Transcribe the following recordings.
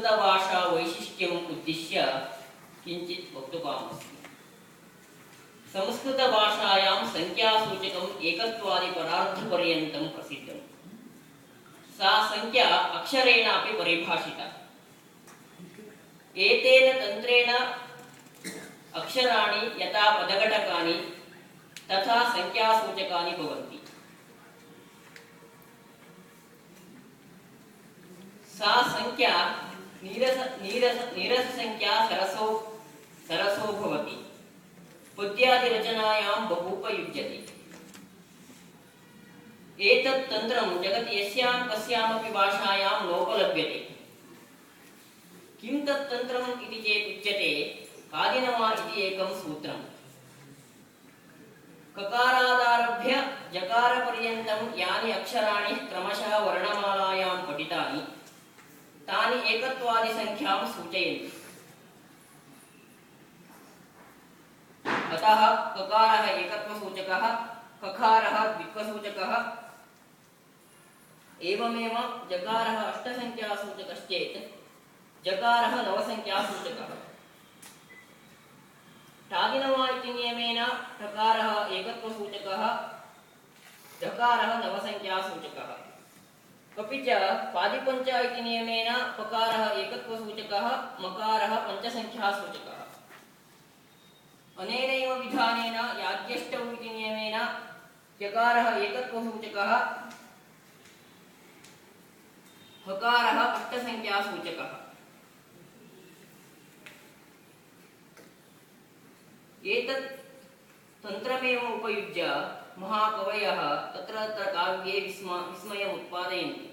संस्कृतभाषा वैशिष्ट्यम् उद्दिश्य किञ्चित् वक्तुकामस्मि। संस्कृतभाषायां संख्यासूचकम् एकत्वादिपरार्धपर्यन्तं प्रसिद्धम्। सा संख्या अक्षरेण अपि परिभाषिता। एतेन तन्त्रेण अक्षराणि यथा पदघटकानि तथा संख्यासूचकानि भवन्ति। सा संख्या नीरससंख्या सरसो भवति। पद्यादिरचनायां बहुपयुज्यते। एतत् तन्त्रं जगति यस्यां कस्यामपि भाषायां नोपलभ्यते। किं तत् तन्त्रम् इति चेत् उच्यते कादिनवा इति एकं सूत्रम्। ककारादारभ्य जकारपर्यन्तं यानि अक्षराणि क्रमशः वर्णमालायां पठितानि तानि एकत्वादिसंख्यां सूचयन्ति। अतः ककारः एकत्वसूचकः, ककारः द्वित्वसूचकः, एवमेव जकारः अष्टसंख्यासूचकश्चेत् जकारः नवसंख्यासूचकः। टागिनवा इति नियमेन टकारः एकत्वसूचकः, जकारः नवसंख्यासूचकः। अपि च पादिपञ्च इति नियमेन पकारः एकत्वसूचकः, मकारः पञ्चसंख्यासूचकः। अनेनैव विधानेन याज्ञष्टौ इति नियमेन यकारः एकत्वसूचकः, हकारः अष्टसंख्यासूचकः। एतत् तन्त्रमेव उपयुज्य महाकवयः तत्र काव्ये विस्मयम् उत्पादयन्ति।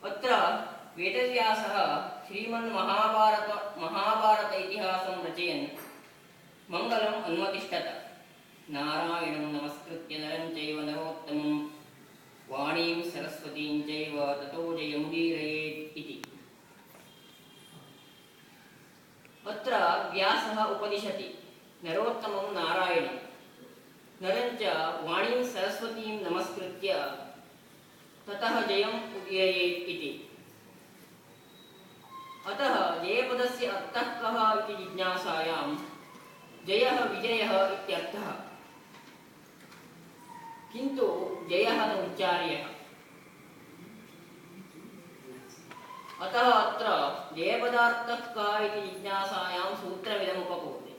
अत्र वेदव्यासः श्रीमन्महाभारत इतिहासं रचयन् मंगलम् अन्वतिष्ठत। नारायणं नमस्कृत्य नरं चैव नरोत्तमं वाणीं सरस्वतीं चैव ततो जयमुदीरयेत् इति। अत्र व्यासः उपदिशति नरोत्तमं नारायणं, नरं च वाणीं सरस्वतीं नमस्कृत्य ततः जयम् उदीरयेत् इति। अतः जयपदस्य अर्थः कः इति जिज्ञासायां जयः विजयः इत्यर्थः, किन्तु जयः न उच्चार्यः। अतः अत्र जयपदार्थः कः इति जिज्ञासायां सूत्रमिदम् उपकुर्ते।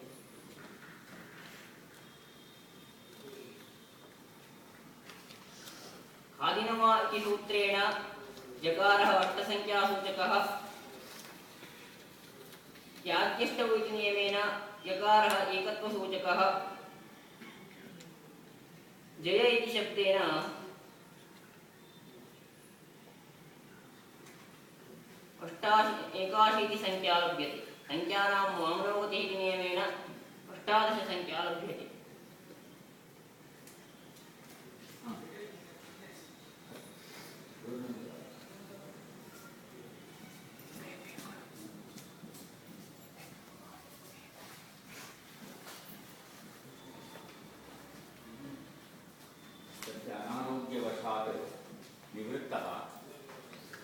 कादिनवा इति सूत्रेण जकारः अष्टसंख्यासूचकः, याज्ञष्टौ इति नियमेन यकारः एकत्वसूचकः, जय इति शब्देन एकाशीति संख्या लभ्यते। संख्यानां वामनोगतिः इति नियमेन 18 संख्या लभ्यते। अनारोग्यवशात् निवृत्तः,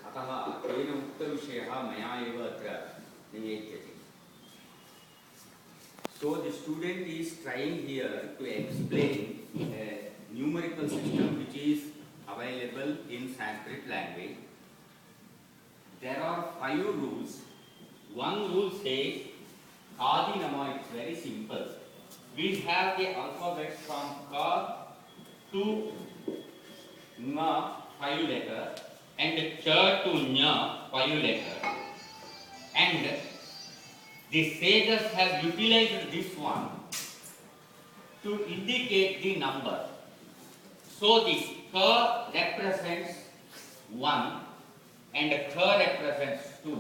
अतः तेन उक्तविषयः मया एव अत्र निवेद्यते. So the student is trying here to explain a numerical system which is available in Sanskrit language. There are 5 rules. One rule says Kadinama. It's very simple. We have the alphabet from Ka to Nga, 5 letters, and Cha to Nya, 5 letters. And the sages have utilized this one to indicate the number. So the Ka represents 1 and Kha represents 2.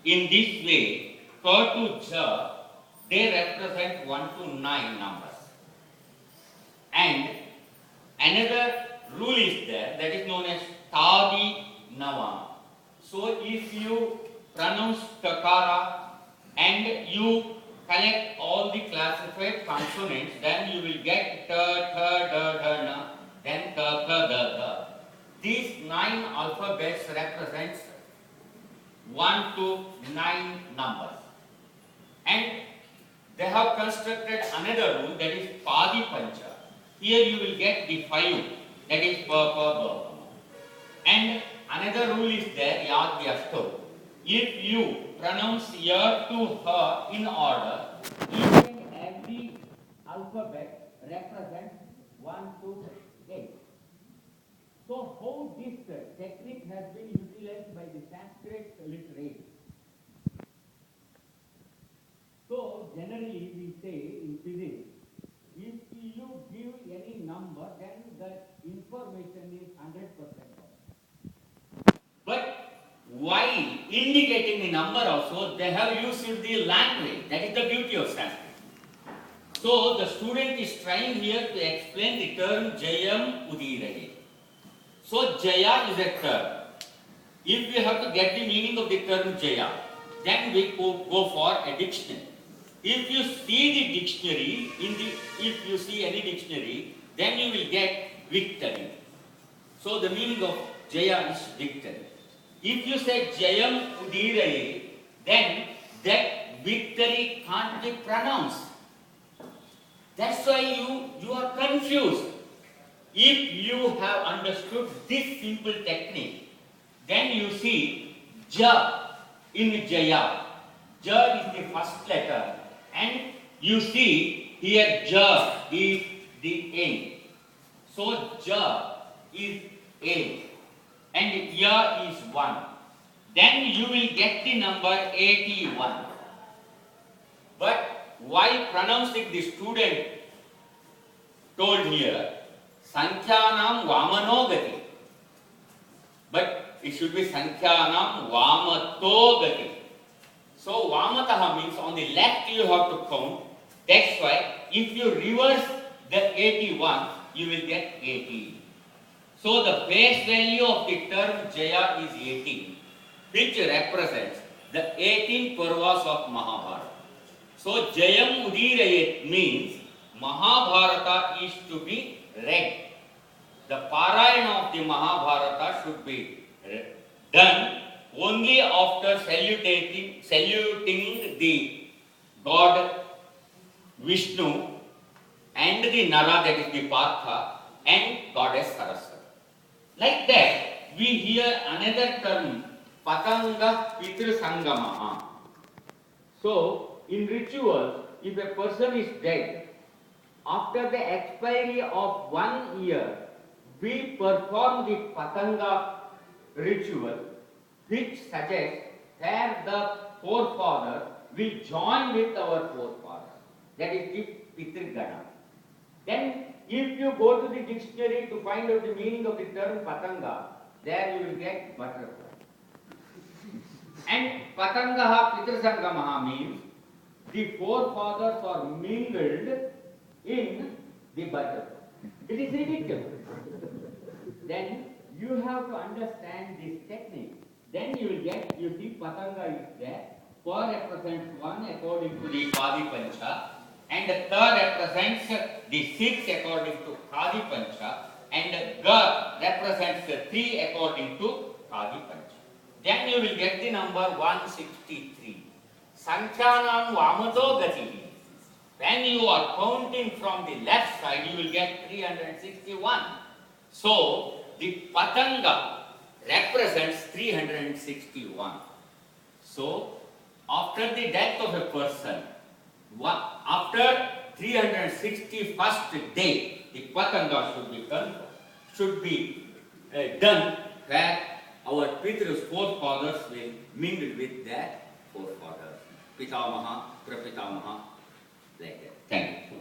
In this way, Ka to Cha, they represent 1 to 9 numbers. And another rule is there that is known as Tadi Nava. So if you pronounce Takara and you collect all the classified consonants, then you will get Ta, Tha, Da, Da, Na, then Ta, Ka, Da, Da. These 9 alphabets represents 1 to 9 numbers. And they have constructed another rule, that is Padi Pancha. Here you will get the 5, that is per. And another rule is there, Yad Vyashto. If you pronounce yer to her in order, each and every alphabet represents 1 to 8. So how this technique has been utilized by the Sanskrit literati? So generally we say in physics, if you give any number, then the information is 100%. But while indicating the number also, they have used the language. That is the beauty of Sanskrit. So the student is trying here to explain the term Jayam Udiraye. So Jaya is a term. If we have to get the meaning of the term Jaya, then we go for a dictionary. If you see the dictionary, if you see any dictionary, then you will get victory. So the meaning of Jaya is victory. If you say Jayam Udiraye, then that victory can't be pronounced. That's why you are confused. If you have understood this simple technique, then you see Ja in Jaya. Ja is the first letter, and you see here Ja is the A. So Ja is A, and Ya is 1. Then you will get the number 81. But while pronouncing, the student told here, Sankhyanam Vamanogati. But it should be Sankhyanam Vamatogati. So Vamataha means on the left you have to count. That's why if you reverse the 81, you will get 80. So the base value of the term Jaya is 18, which represents the 18 Parvas of Mahabharata. So Jayam Udirayet means Mahabharata is to be read. The Parayana of the Mahabharata should be done only after saluting the God Vishnu and the Nara, that is the Partha, and goddess Saraswati. Like that, we hear another term, Patanga Pitru Sangamaha. So, in rituals, if a person is dead, after the expiry of 1 year, we perform the Patanga ritual, which suggests that the forefather will join with our forefather. That is the Pitrigana. Then, if you go to the dictionary to find out the meaning of the term Patanga, there you will get butterfly. And Patangaha Pitrasangamaha means the forefathers are mingled in the butterfly. It is ridiculous. Then you have to understand this technique. Then you will get, you see Patanga is there. 4 represents 1 according to the Padi Pancha, and the 3rd represents the 6 according to Kadi Pancha, and Ga represents the 3 according to Kadi Pancha. Then you will get the number 163. Sankhyanam Vamato Gati. When you are counting from the left side, you will get 361. So, the Patanga represents 361. So, after the death of a person, after 361st day, the Patanga should be done where our Pitrus forefathers will mingle with their forefathers. Pitamaha, Prapitamaha, like that. Thank you.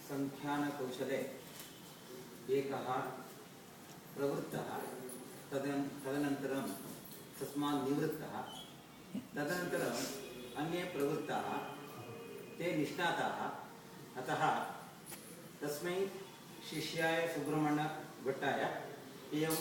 संख्यान कौशले एकः प्रवृत्तः तदनन्तरं तस्मात् निवृत्तः तदनन्तरम् अन्ये प्रवृत्ताः ते निष्णाताः अतः तस्मै शिष्याय सुब्रह्मण्य भट्टाय इयं